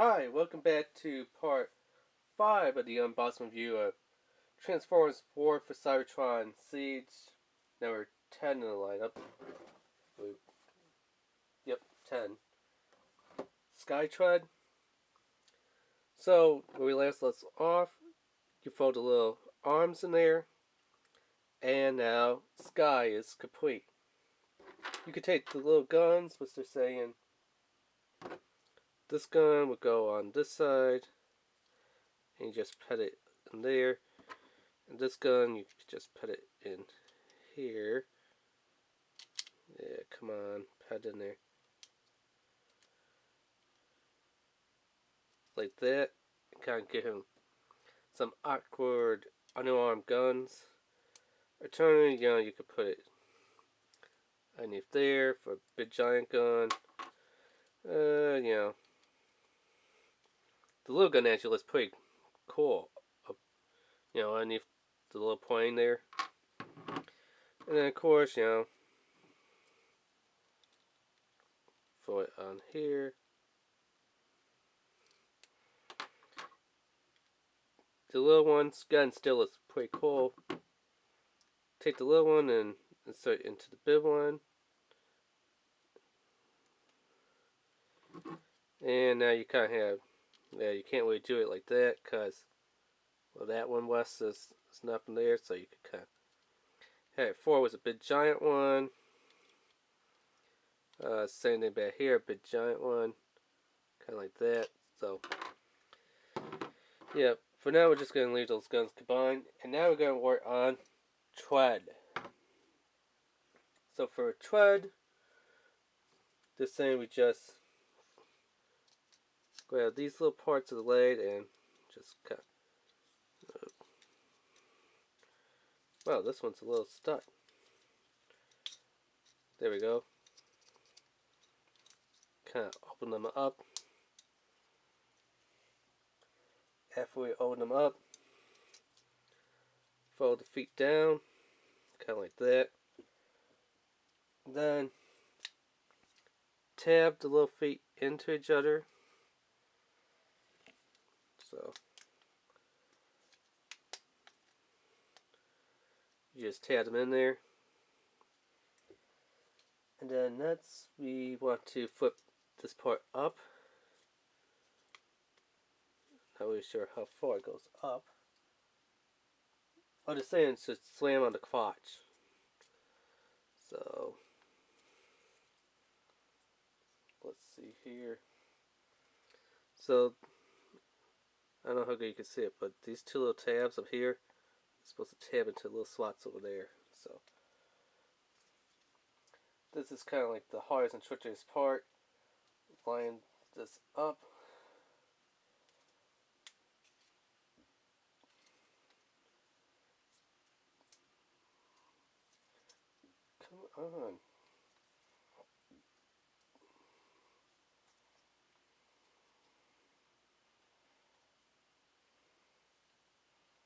Hi, welcome back to part 5 of the unboxing review of Transformers War for Cybertron Siege, number 10 in the lineup. Yep, 10. Skytread. So, when we last left off, you fold the little arms in there, and now Sky is complete. You can take the little guns, which they're saying this gun would go on this side, and you just put it in there. And this gun, you just put it in here. Yeah, come on, put it in there. Like that. Kind of give him some awkward underarm guns. Alternatively, you could put it underneath there for a big giant gun. The little gun actually looks pretty cool. Underneath the little plane there. And then, of course, throw it on here. The little one's gun still looks pretty cool. Take the little one and insert it into the big one. And now you kind of have, you can't really do it like that because, well, that one west is nothing there, so you could kind of have it forward was a big giant one. Same thing back here, a big giant one, kind of like that. So, yeah, for now we're just going to leave those guns combined, and now we're going to work on tread. So for tread, this thing we just grab these little parts of the leg and just cut. Wow, this one's a little stuck. There we go. Kind of open them up. After we open them up, fold the feet down, kind of like that. Then tab the little feet into each other. So you just tab them in there. And then next we want to flip this part up. Not really sure how far it goes up. I'm just saying it's just slam on the crotch. So let's see here. So I don't know how good you can see it, but these two little tabs up here are supposed to tab into little slots over there. So this is kind of like the hardest and trickiest part. Line this up. Come on.